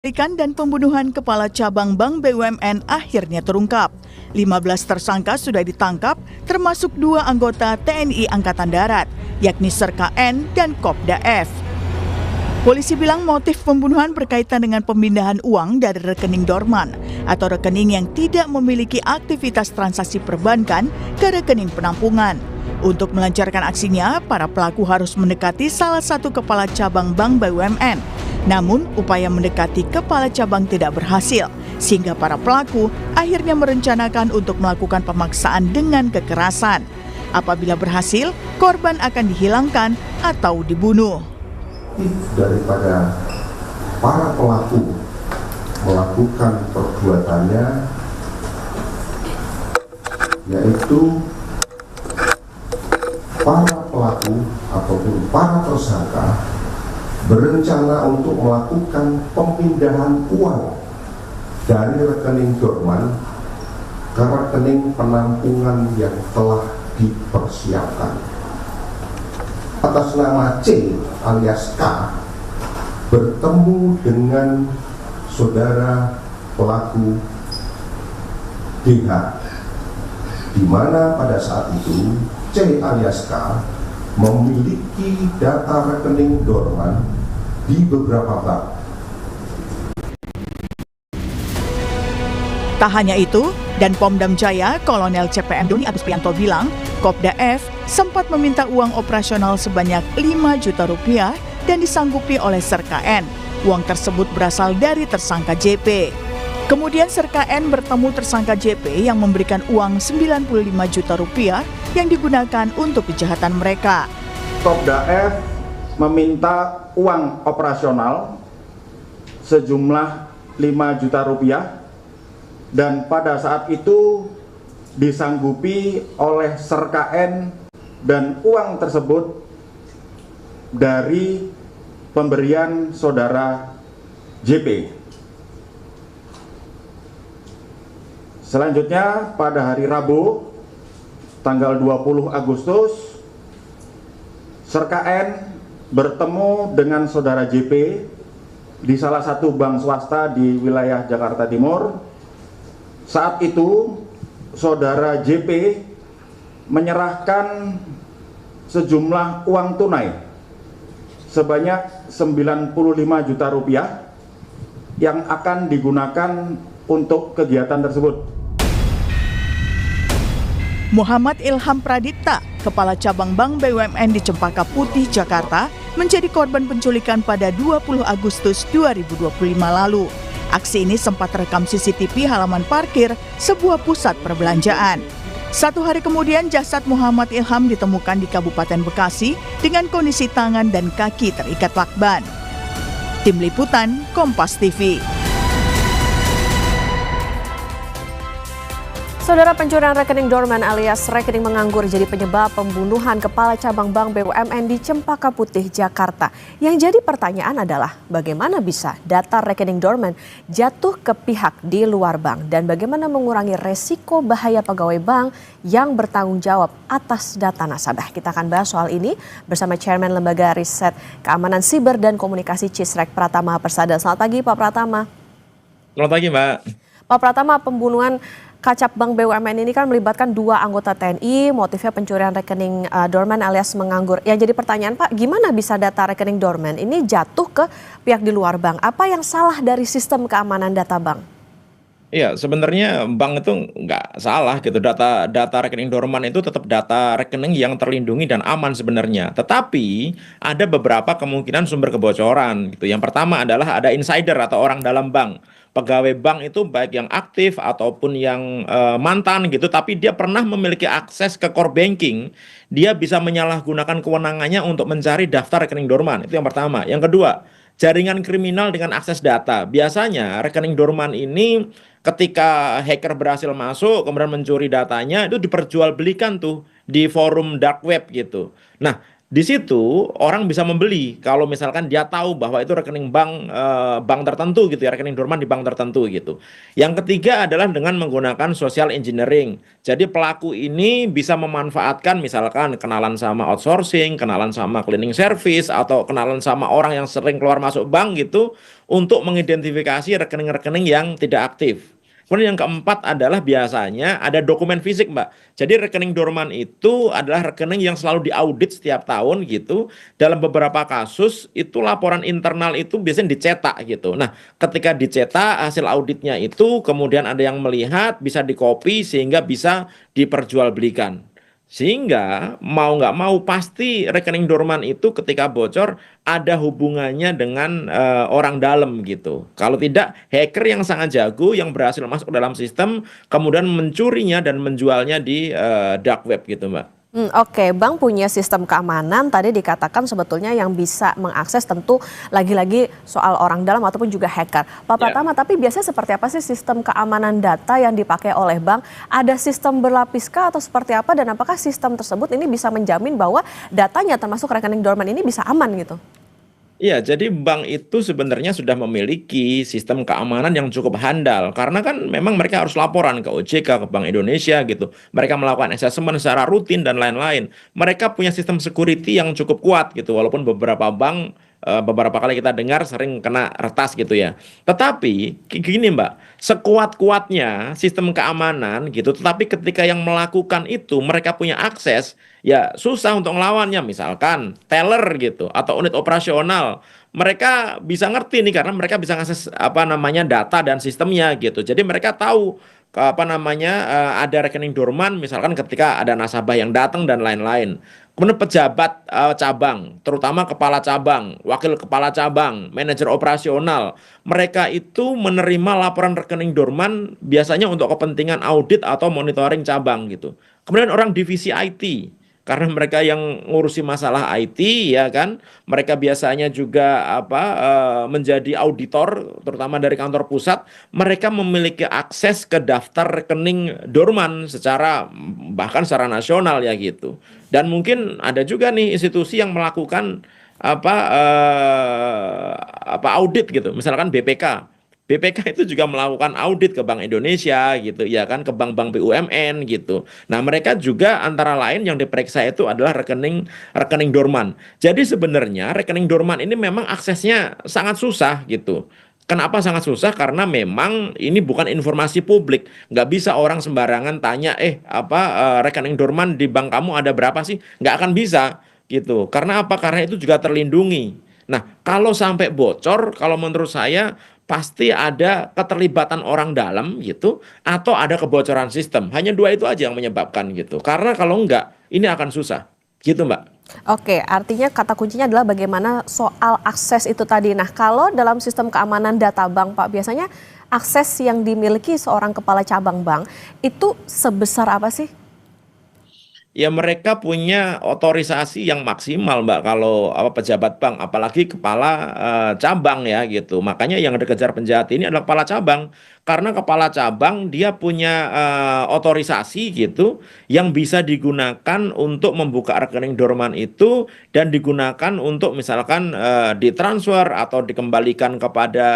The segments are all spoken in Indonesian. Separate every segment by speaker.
Speaker 1: Penculikan dan pembunuhan Kepala Cabang Bank BUMN akhirnya terungkap. 15 tersangka sudah ditangkap, termasuk 2 anggota TNI Angkatan Darat, yakni Serka N dan Kopda F. Polisi bilang motif pembunuhan berkaitan dengan pemindahan uang dari rekening dorman atau rekening yang tidak memiliki aktivitas transaksi perbankan ke rekening penampungan. Untuk melancarkan aksinya, para pelaku harus mendekati salah satu kepala cabang bank BUMN. Namun, upaya mendekati kepala cabang tidak berhasil, sehingga para pelaku akhirnya merencanakan untuk melakukan pemaksaan dengan kekerasan. Apabila berhasil, korban akan dihilangkan atau dibunuh.
Speaker 2: Daripada para pelaku melakukan perbuatannya, yaitu para pelaku ataupun para tersangka berencana untuk melakukan pemindahan uang dari rekening dorman ke rekening penampungan yang telah dipersiapkan. Atas nama C alias K bertemu dengan saudara pelaku DH, di mana pada saat itu C alias K memiliki data rekening dorman di beberapa bank.
Speaker 1: Tak hanya itu, dan Pomdam Jaya, Kolonel CPM Doni Agus Prianto bilang, Kopda F sempat meminta uang operasional sebanyak 5 juta rupiah dan disanggupi oleh Serka N. Uang tersebut berasal dari tersangka JP. Kemudian Serka N bertemu tersangka JP yang memberikan uang 95 juta rupiah yang digunakan untuk kejahatan mereka.
Speaker 3: Kopda F meminta uang operasional sejumlah 5 juta rupiah dan pada saat itu disanggupi oleh Serka N dan uang tersebut dari pemberian saudara JP. Selanjutnya pada hari Rabu tanggal 20 Agustus Serka N bertemu dengan saudara JP di salah satu bank swasta di wilayah Jakarta Timur. Saat itu saudara JP menyerahkan sejumlah uang tunai sebanyak 95 juta rupiah yang akan digunakan untuk kegiatan tersebut.
Speaker 1: Muhammad Ilham Pradipta, Kepala Cabang Bank BUMN di Cempaka Putih, Jakarta, menjadi korban penculikan pada 20 Agustus 2025 lalu. Aksi ini sempat terekam CCTV halaman parkir sebuah pusat perbelanjaan. 1 hari kemudian, jasad Muhammad Ilham ditemukan di Kabupaten Bekasi dengan kondisi tangan dan kaki terikat lakban. Tim Liputan, Kompas TV.
Speaker 4: Saudara, pencurian rekening dorman alias rekening menganggur jadi penyebab pembunuhan Kepala Cabang Bank BUMN di Cempaka Putih, Jakarta. Yang jadi pertanyaan adalah bagaimana bisa data rekening dorman jatuh ke pihak di luar bank dan bagaimana mengurangi resiko bahaya pegawai bank yang bertanggung jawab atas data nasabah. Kita akan bahas soal ini bersama Chairman Lembaga Riset Keamanan Siber dan Komunikasi Cisrek Pratama Persada. Selamat pagi Pak Pratama.
Speaker 5: Selamat pagi Mbak.
Speaker 4: Pak Pratama, pembunuhan Kacap Bank BUMN ini kan melibatkan 2 anggota TNI, motifnya pencurian rekening dorman alias menganggur. Yang jadi pertanyaan Pak, gimana bisa data rekening dorman ini jatuh ke pihak di luar bank? Apa yang salah dari sistem keamanan data bank?
Speaker 5: Iya, sebenarnya bank itu nggak salah gitu. Data rekening dorman itu tetap data rekening yang terlindungi dan aman sebenarnya. Tetapi ada beberapa kemungkinan sumber kebocoran gitu. Yang pertama adalah ada insider atau orang dalam bank. Pegawai bank itu baik yang aktif ataupun yang mantan gitu, tapi dia pernah memiliki akses ke core banking, dia bisa menyalahgunakan kewenangannya untuk mencari daftar rekening dorman. Itu yang pertama. Yang kedua, jaringan kriminal dengan akses data. Biasanya rekening dorman ini ketika hacker berhasil masuk kemudian mencuri datanya, itu diperjualbelikan tuh di forum dark web gitu. Nah, Di situ orang bisa membeli kalau misalkan dia tahu bahwa itu rekening bank tertentu gitu ya, rekening dorman di bank tertentu gitu. Yang ketiga adalah dengan menggunakan social engineering. Jadi pelaku ini bisa memanfaatkan misalkan kenalan sama outsourcing, kenalan sama cleaning service atau kenalan sama orang yang sering keluar masuk bank gitu untuk mengidentifikasi rekening-rekening yang tidak aktif. Kemudian yang keempat adalah biasanya ada dokumen fisik, Mbak. Jadi rekening dorman itu adalah rekening yang selalu diaudit setiap tahun gitu. Dalam beberapa kasus itu laporan internal itu biasanya dicetak gitu. Nah, ketika dicetak hasil auditnya itu kemudian ada yang melihat, bisa dikopi sehingga bisa diperjualbelikan. Sehingga mau nggak mau pasti rekening dorman itu ketika bocor ada hubungannya dengan orang dalam gitu. Kalau tidak, hacker yang sangat jago yang berhasil masuk dalam sistem kemudian mencurinya dan menjualnya di dark web gitu, Mbak.
Speaker 4: Oke, bank punya sistem keamanan. Tadi dikatakan sebetulnya yang bisa mengakses tentu lagi-lagi soal orang dalam ataupun juga hacker. Pak
Speaker 5: Ya.
Speaker 4: Pratama, tapi biasanya seperti apa sih sistem keamanan data yang dipakai oleh bank? Ada sistem berlapiskah atau seperti apa? Dan apakah sistem tersebut ini bisa menjamin bahwa datanya termasuk rekening dorman ini bisa aman gitu?
Speaker 5: Iya, jadi bank itu sebenarnya sudah memiliki sistem keamanan yang cukup handal karena kan memang mereka harus laporan ke OJK, ke Bank Indonesia gitu. Mereka melakukan assessment secara rutin dan lain-lain. Mereka punya sistem security yang cukup kuat gitu, walaupun beberapa bank beberapa kali kita dengar sering kena retas gitu ya. Tetapi gini Mbak, sekuat-kuatnya sistem keamanan gitu, tetapi ketika yang melakukan itu mereka punya akses, ya susah untuk melawannya. Misalkan teller gitu atau unit operasional, mereka bisa ngerti nih karena mereka bisa ngakses apa namanya data dan sistemnya gitu. Jadi mereka tahu apa namanya ada rekening dorman misalkan ketika ada nasabah yang datang dan lain-lain. Kemudian pejabat cabang, terutama kepala cabang, wakil kepala cabang, manajer operasional, mereka itu menerima laporan rekening dorman biasanya untuk kepentingan audit atau monitoring cabang gitu. Kemudian orang divisi IT, karena mereka yang ngurusi masalah IT ya kan, mereka biasanya juga menjadi auditor terutama dari kantor pusat, mereka memiliki akses ke daftar rekening dorman secara bahkan secara nasional ya gitu. Dan mungkin ada juga nih institusi yang melakukan apa audit gitu, misalkan BPK. BPK itu juga melakukan audit ke Bank Indonesia gitu ya kan, ke bank-bank BUMN gitu. Nah, mereka juga antara lain yang diperiksa itu adalah rekening dorman. Jadi sebenarnya rekening dorman ini memang aksesnya sangat susah gitu. Kenapa sangat susah? Karena memang ini bukan informasi publik. Nggak bisa orang sembarangan tanya, rekening dorman di bank kamu ada berapa sih? Nggak akan bisa gitu. Karena apa? Karena itu juga terlindungi. Nah, kalau sampai bocor, kalau menurut saya pasti ada keterlibatan orang dalam gitu, atau ada kebocoran sistem. Hanya dua itu aja yang menyebabkan gitu. Karena kalau enggak, ini akan susah. Gitu, Mbak.
Speaker 4: Oke, artinya kata kuncinya adalah bagaimana soal akses itu tadi. Nah, kalau dalam sistem keamanan data bank, Pak, biasanya akses yang dimiliki seorang kepala cabang bank itu sebesar apa sih?
Speaker 5: Ya mereka punya otorisasi yang maksimal Mbak kalau pejabat bank apalagi kepala cabang ya gitu. Makanya yang dikejar penjahat ini adalah kepala cabang karena kepala cabang dia punya otorisasi gitu yang bisa digunakan untuk membuka rekening dorman itu dan digunakan untuk misalkan ditransfer atau dikembalikan kepada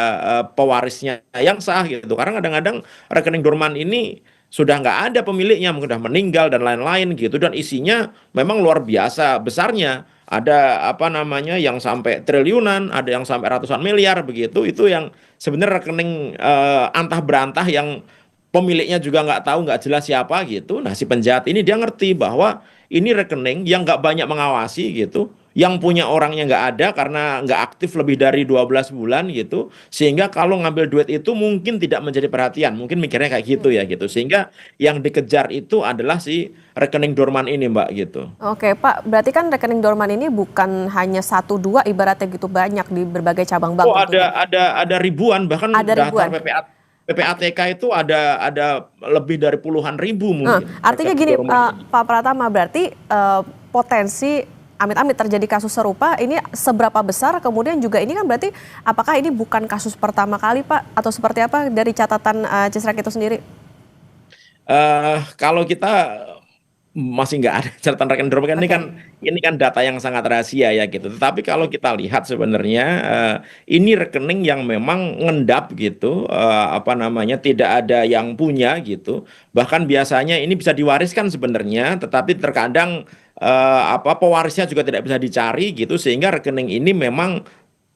Speaker 5: pewarisnya yang sah gitu. Karena kadang-kadang rekening dorman ini sudah nggak ada pemiliknya, sudah meninggal dan lain-lain gitu, dan isinya memang luar biasa besarnya. Ada apa namanya yang sampai triliunan, ada yang sampai ratusan miliar begitu. Itu yang sebenarnya rekening antah berantah yang pemiliknya juga nggak tahu, nggak jelas siapa gitu. Nah, si penjahat ini dia ngerti bahwa ini rekening yang nggak banyak mengawasi gitu, yang punya orangnya nggak ada karena nggak aktif lebih dari 12 bulan gitu, sehingga kalau ngambil duit itu mungkin tidak menjadi perhatian, mungkin mikirnya kayak gitu ya gitu, sehingga yang dikejar itu adalah si rekening dorman ini Mbak gitu.
Speaker 4: Oke, Pak, berarti kan rekening dorman ini bukan hanya satu dua ibaratnya gitu banyak di berbagai cabang bank
Speaker 5: Oh
Speaker 4: tentunya.
Speaker 5: ada ribuan bahkan
Speaker 4: Ada
Speaker 5: daftar
Speaker 4: ribuan.
Speaker 5: PPATK itu ada lebih dari puluhan ribu mungkin
Speaker 4: Artinya
Speaker 5: rekening
Speaker 4: gini,
Speaker 5: dorman ini.
Speaker 4: Pak Pratama, berarti potensi amit-amit terjadi kasus serupa ini seberapa besar? Kemudian juga ini kan berarti apakah ini bukan kasus pertama kali, Pak? Atau seperti apa dari catatan Cisrek itu sendiri?
Speaker 5: Kalau kita masih nggak ada catatan rekening dorman kan
Speaker 4: Oke.
Speaker 5: ini kan data yang sangat rahasia ya gitu. Tetapi kalau kita lihat sebenarnya ini rekening yang memang ngendap gitu, apa namanya tidak ada yang punya gitu. Bahkan biasanya ini bisa diwariskan sebenarnya, tetapi terkadang apa pewarisnya juga tidak bisa dicari gitu, sehingga rekening ini memang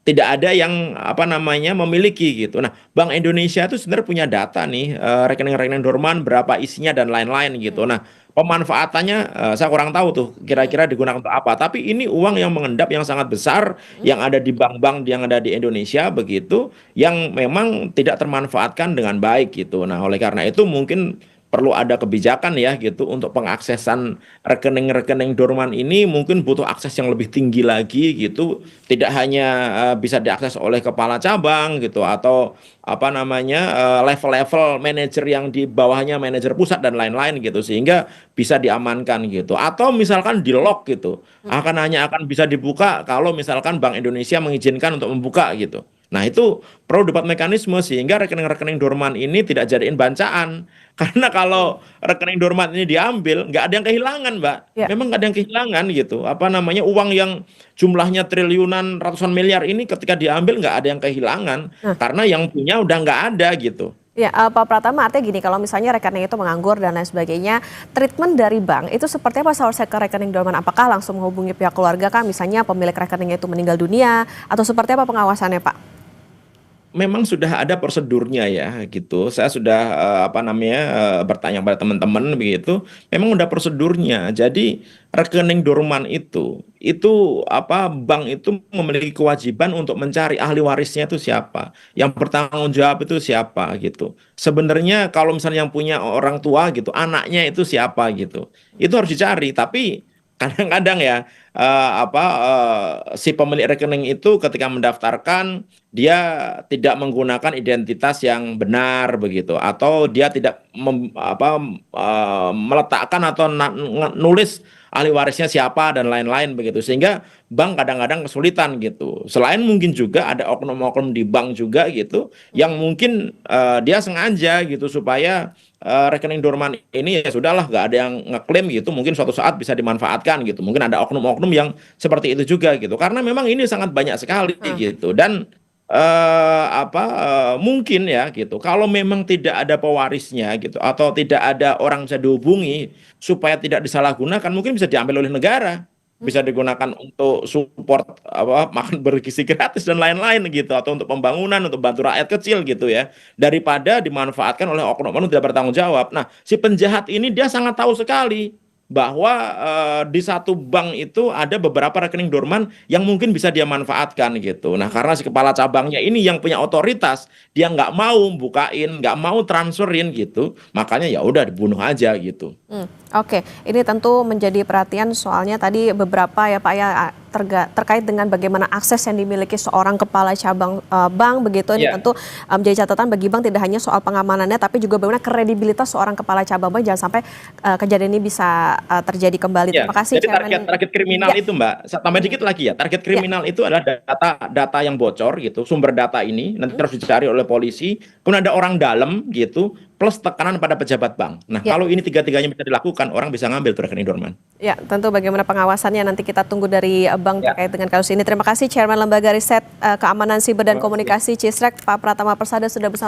Speaker 5: tidak ada yang apa namanya memiliki gitu. Nah, Bank Indonesia itu sebenarnya punya data nih rekening-rekening dorman berapa isinya dan lain-lain gitu. Nah, pemanfaatannya saya kurang tahu tuh kira-kira digunakan untuk apa. Tapi ini uang yang mengendap yang sangat besar yang ada di bank-bank yang ada di Indonesia begitu yang memang tidak termanfaatkan dengan baik gitu. Nah, oleh karena itu mungkin perlu ada kebijakan ya gitu untuk pengaksesan rekening-rekening dorman ini mungkin butuh akses yang lebih tinggi lagi gitu. Tidak hanya bisa diakses oleh kepala cabang gitu atau apa namanya level-level manajer yang di bawahnya manajer pusat dan lain-lain gitu sehingga bisa diamankan gitu. Atau misalkan di lock gitu. Akan bisa dibuka kalau misalkan Bank Indonesia mengizinkan untuk membuka gitu. Nah, itu perlu dibuat mekanisme sehingga rekening-rekening dorman ini tidak jadiin bancaan. Karena kalau rekening dorman ini diambil, nggak ada yang kehilangan, Mbak.
Speaker 4: Ya.
Speaker 5: Memang nggak ada yang kehilangan gitu. Apa namanya uang yang jumlahnya triliunan, ratusan miliar ini ketika diambil nggak ada yang kehilangan.
Speaker 4: Nah.
Speaker 5: Karena yang punya udah nggak ada gitu.
Speaker 4: Ya, Pak Pratama, artinya gini, kalau misalnya rekening itu menganggur dan lain sebagainya, treatment dari bank itu seperti apa seharusnya ke rekening dorman? Apakah langsung menghubungi pihak keluarga kah, misalnya pemilik rekening itu meninggal dunia, atau seperti apa pengawasannya, Pak?
Speaker 5: Memang sudah ada prosedurnya ya gitu. Saya sudah apa namanya bertanya pada teman-teman begitu. Memang udah prosedurnya. Jadi rekening dorman itu apa bank itu memiliki kewajiban untuk mencari ahli warisnya itu siapa, yang bertanggung jawab itu siapa gitu. Sebenarnya kalau misalnya yang punya orang tua gitu, anaknya itu siapa gitu. Itu harus dicari. Tapi kadang-kadang ya si pemilik rekening itu ketika mendaftarkan dia tidak menggunakan identitas yang benar begitu atau dia tidak meletakkan atau nulis ahli warisnya siapa dan lain-lain begitu sehingga bank kadang-kadang kesulitan gitu. Selain mungkin juga ada oknum-oknum di bank juga gitu yang mungkin dia sengaja gitu supaya rekening dorman ini ya sudahlah nggak ada yang ngeklaim gitu mungkin suatu saat bisa dimanfaatkan gitu mungkin ada oknum-oknum yang seperti itu juga gitu karena memang ini sangat banyak sekali gitu dan mungkin ya gitu kalau memang tidak ada pewarisnya gitu atau tidak ada orang bisa dihubungi supaya tidak disalahgunakan mungkin bisa diambil oleh negara bisa digunakan untuk support makan bergizi gratis dan lain-lain gitu atau untuk pembangunan untuk bantu rakyat kecil gitu ya daripada dimanfaatkan oleh oknum-oknum tidak bertanggung jawab. Nah, si penjahat ini dia sangat tahu sekali bahwa di satu bank itu ada beberapa rekening dorman yang mungkin bisa dia manfaatkan gitu. Nah, karena si kepala cabangnya ini yang punya otoritas, dia nggak mau bukain, nggak mau transferin gitu, makanya ya udah dibunuh aja gitu.
Speaker 4: Oke, ini tentu menjadi perhatian soalnya tadi beberapa ya Pak ya terkait dengan bagaimana akses yang dimiliki seorang kepala cabang bank begitu ini tentu menjadi catatan bagi bank tidak hanya soal pengamanannya tapi juga bagaimana kredibilitas seorang kepala cabang bank jangan sampai kejadian ini bisa terjadi kembali. Terima kasih.
Speaker 5: Jadi target kriminal itu Mbak, saya tambah dikit lagi ya. Target kriminal itu adalah data yang bocor gitu, sumber data ini nanti terus dicari oleh polisi, kemudian ada orang dalam gitu plus tekanan pada pejabat bank. Nah, kalau ini tiga-tiganya bisa dilakukan, orang bisa ngambil tuh rekening dorman.
Speaker 4: Ya, tentu bagaimana pengawasannya nanti kita tunggu dari bank terkait dengan kasus ini. Terima kasih Chairman Lembaga Riset Keamanan Siber dan Komunikasi CISREC, Pak Pratama Persada sudah bersama